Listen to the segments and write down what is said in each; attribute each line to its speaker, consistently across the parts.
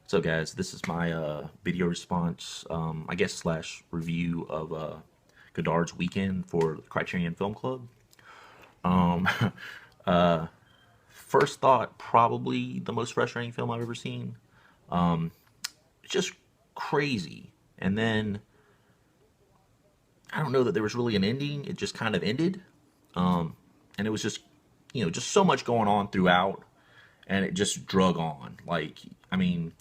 Speaker 1: So guys, this is my video response, I guess, slash review of Godard's Weekend for the Criterion Film Club. Um, uh, First thought, probably the most frustrating film I've ever seen. It's just crazy. And then, I don't know that there was really an ending. It just kind of ended. And it was just, just so much going on throughout. And it just drug on. Like, I mean,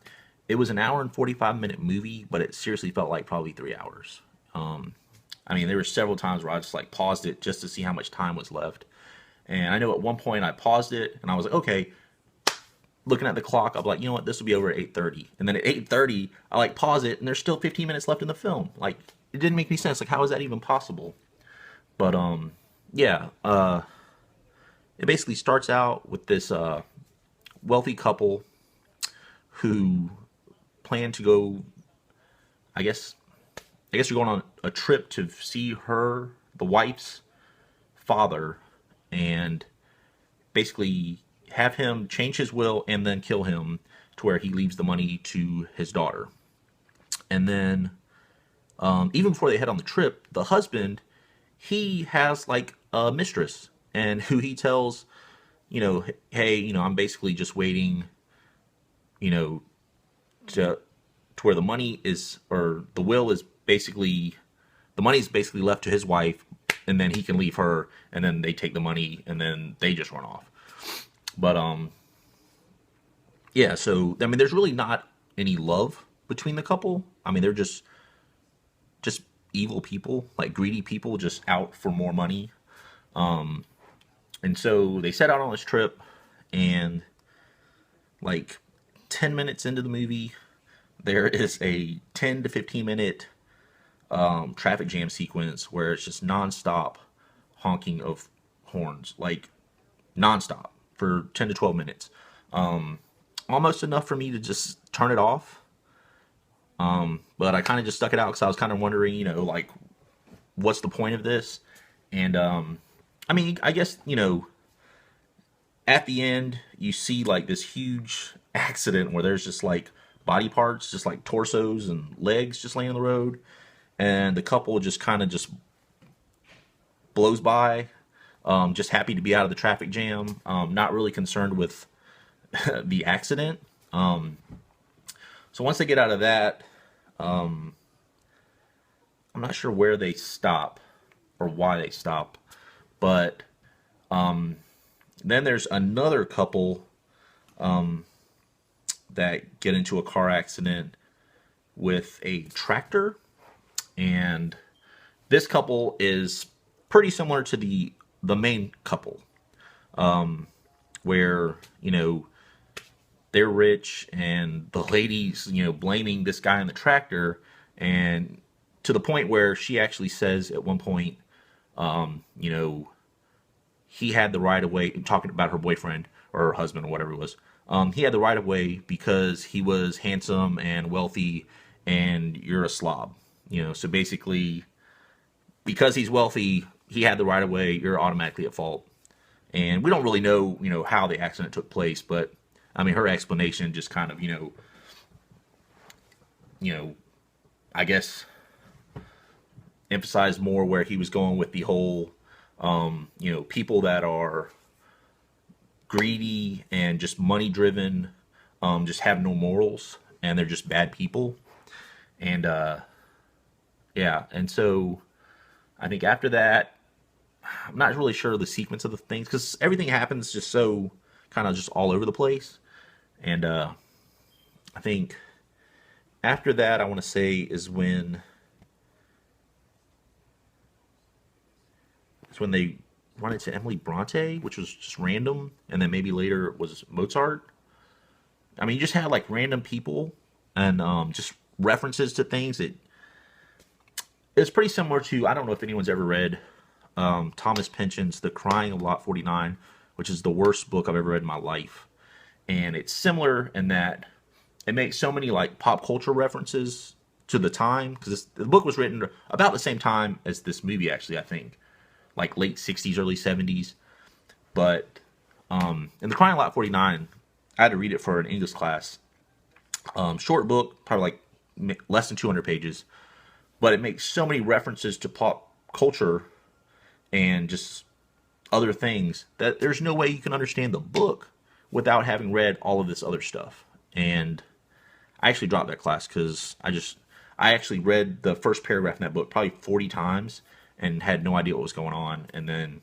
Speaker 1: it was an hour and 45-minute movie, but it seriously felt like probably 3 hours. I mean, there were several times where I just like paused it just to see how much time was left. And I know at one point I paused it and I was like, okay, looking at the clock, I'm like, you know what, this will be over at 8:30. And then at 8:30, I like pause it and there's still 15 minutes left in the film. Like, it didn't make any sense. Like, how is that even possible? But yeah, it basically starts out with this wealthy couple who plan to go, I guess you're going on a trip to see the wife's father, and basically have him change his will and then kill him to where he leaves the money to his daughter. And then, even before they head on the trip, the husband, he has like a mistress, and who he tells, hey, I'm basically just waiting, you know, to where the money is, or the will is basically, the money is basically left to his wife, and then he can leave her, and then they take the money, and then they just run off. But yeah. So I mean, there's really not any love between the couple. I mean, they're just evil people, like greedy people, just out for more money. And so they set out on this trip, and like 10 minutes into the movie, there is a 10 to 15 minute traffic jam sequence where it's just nonstop honking of horns, like nonstop for 10 to 12 minutes. Almost enough for me to just turn it off. But I kind of just stuck it out because I was kind of wondering, like, what's the point of this? And I mean, I guess, at the end, you see like this huge accident where there's just like body parts, just like torsos and legs just laying on the road. And the couple just kind of just blows by, just happy to be out of the traffic jam, not really concerned with the accident. So once they get out of that, I'm not sure where they stop or why they stop, but then there's another couple that get into a car accident with a tractor, and this couple is pretty similar to the main couple, where they're rich, and the lady's blaming this guy on the tractor, and to the point where she actually says at one point, he had the right of way, talking about her boyfriend or her husband or whatever it was. He had the right of way because he was handsome and wealthy, and you're a slob. So basically, because he's wealthy, he had the right of way, you're automatically at fault. And we don't really know, how the accident took place, but I mean, her explanation just kind of, I guess emphasized more where he was going with the whole, people that are greedy and just money driven, just have no morals, and they're just bad people. And yeah, and so I think after that, I'm not really sure the sequence of the things, because everything happens just so kind of just all over the place. And I think after that, I want to say is when they run into Emily Bronte, which was just random, and then maybe later it was Mozart. I mean, you just had like random people and just references to things that it's pretty similar to, I don't know if anyone's ever read Thomas Pynchon's The Crying of Lot 49, which is the worst book I've ever read in my life. And it's similar in that it makes so many like pop culture references to the time, because the book was written about the same time as this movie, actually, I think, like late 60s, early 70s. But in The Crying of Lot 49, I had to read it for an English class Short book, probably like less than 200 pages, but it makes so many references to pop culture and just other things that there's no way you can understand the book without having read all of this other stuff. And I actually dropped that class because I actually read the first paragraph in that book probably 40 times and had no idea what was going on, and then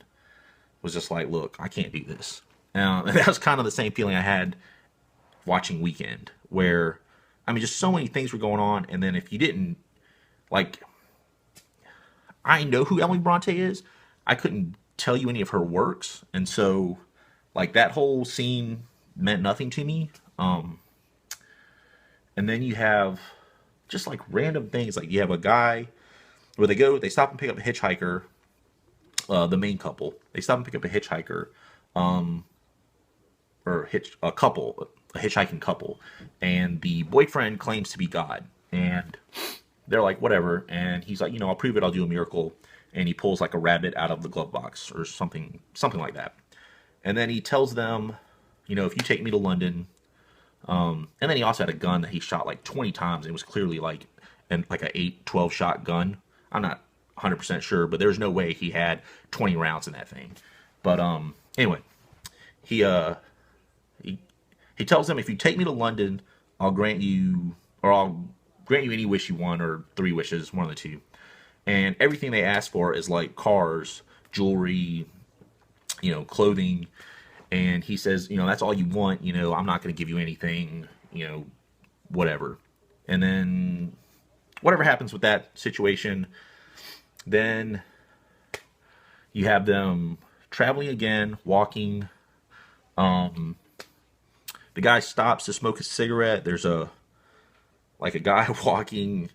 Speaker 1: was just like, look, I can't do this. And that was kind of the same feeling I had watching Weekend, where I mean, just so many things were going on, and then if you didn't like, I know who Emily Bronte is. I couldn't tell you any of her works, and so like that whole scene meant nothing to me. And then you have just like random things, like you have a guy where they stop and pick up a hitchhiker. The main couple, they stop and pick up a hitchhiker, a hitchhiking couple, and the boyfriend claims to be God, and they're like, whatever, and he's like, I'll prove it, I'll do a miracle, and he pulls like a rabbit out of the glove box or something like that, and then he tells them, if you take me to London, and then he also had a gun that he shot like 20 times, and it was clearly like a 8-12 shot gun. I'm not 100% sure, but there's no way he had 20 rounds in that thing. But anyway, he he tells them, if you take me to London, I'll grant you any wish you want, or 3 wishes, one of the two. And everything they ask for is like cars, jewelry, clothing. And he says, that's all you want. I'm not going to give you anything, whatever. And then whatever happens with that situation, then you have them traveling again, walking. The guy stops to smoke a cigarette. There's a guy walking,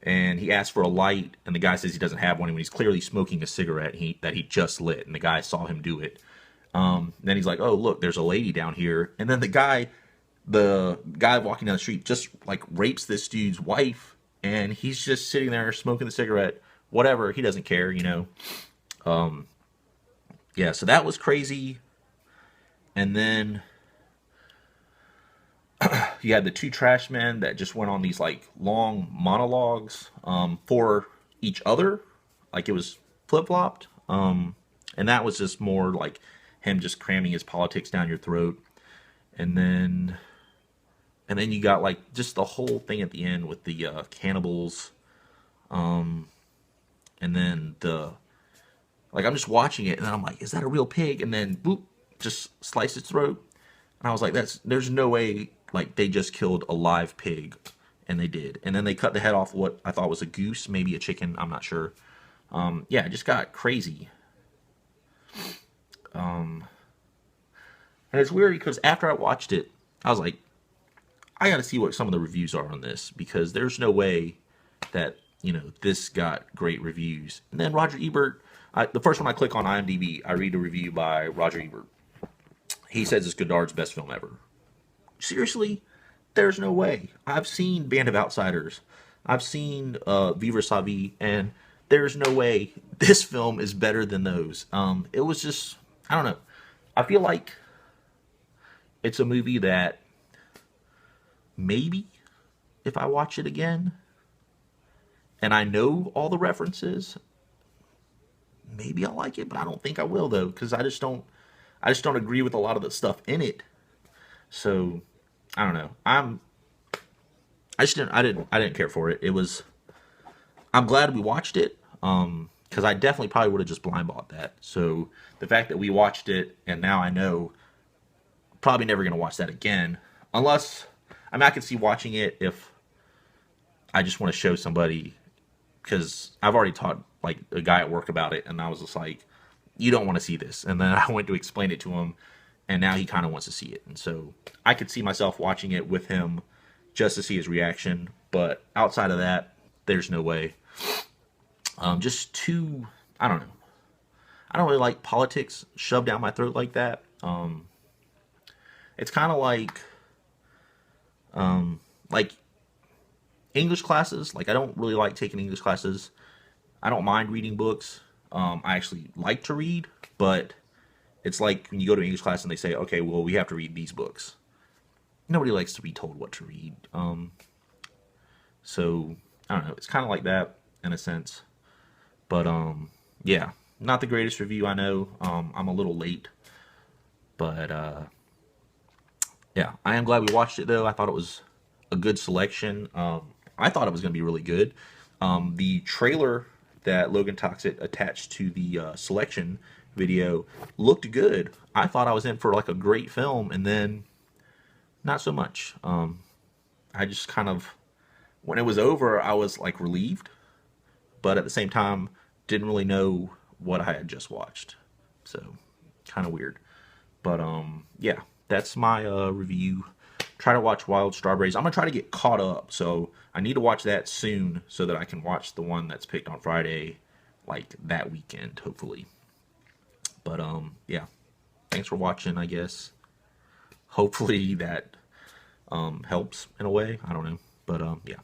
Speaker 1: and he asks for a light, and the guy says he doesn't have one when he's clearly smoking a cigarette that he just lit, and the guy saw him do it. Then he's like, oh, look, there's a lady down here. And then the guy walking down the street just like rapes this dude's wife, and he's just sitting there smoking the cigarette, whatever. He doesn't care, Yeah, so that was crazy. And then you had the 2 trash men that just went on these like long monologues for each other, like it was flip-flopped. And that was just more like him just cramming his politics down your throat. And then you got like just the whole thing at the end with the cannibals. And then I'm just watching it, and then I'm like, is that a real pig? And then boop, just slice its throat. And I was like, there's no way like they just killed a live pig, and they did. And then they cut the head off what I thought was a goose, maybe a chicken, I'm not sure. Yeah, it just got crazy. And it's weird because after I watched it, I was like, I got to see what some of the reviews are on this, because there's no way that this got great reviews. And then Roger Ebert, the first one I click on IMDb, I read a review by Roger Ebert. He says it's Godard's best film ever. Seriously? There's no way. I've seen Band of Outsiders. I've seen Vivre Sa Vie, and there's no way this film is better than those. It was just, I don't know. I feel like it's a movie that maybe if I watch it again and I know all the references, maybe I'll like it, but I don't think I will, though, because I just don't agree with a lot of the stuff in it. So I don't know. I didn't care for it. I'm glad we watched it, because I definitely probably would have just blind bought that. So the fact that we watched it and now I know, probably never gonna watch that again, unless I could see watching it if I just want to show somebody, because I've already taught like a guy at work about it, and I was just like, you don't want to see this, and then I went to explain it to him, and now he kind of wants to see it, and so I could see myself watching it with him just to see his reaction, but outside of that, there's no way. Just too, I don't know. I don't really like politics shoved down my throat like that. It's kind of like English classes. Like, I don't really like taking English classes. I don't mind reading books. I actually like to read, but it's like when you go to English class and they say, okay, well, we have to read these books. nobody likes to be told what to read. So I don't know. It's kind of like that in a sense. But yeah, not the greatest review I know. I'm a little late, but yeah, I am glad we watched it though. I thought it was a good selection. I thought it was going to be really good. The trailer that Logan Toxic attached to the selection video looked good. I thought I was in for like a great film, and then not so much. I just kind of, when it was over, I was like relieved, but at the same time, didn't really know what I had just watched. So, kind of weird. But yeah, that's my review. Try to watch Wild Strawberries. I'm gonna try to get caught up, so I need to watch that soon so that I can watch the one that's picked on Friday, like that weekend, hopefully. But yeah, thanks for watching. I guess hopefully that helps in a way. I don't know, but yeah.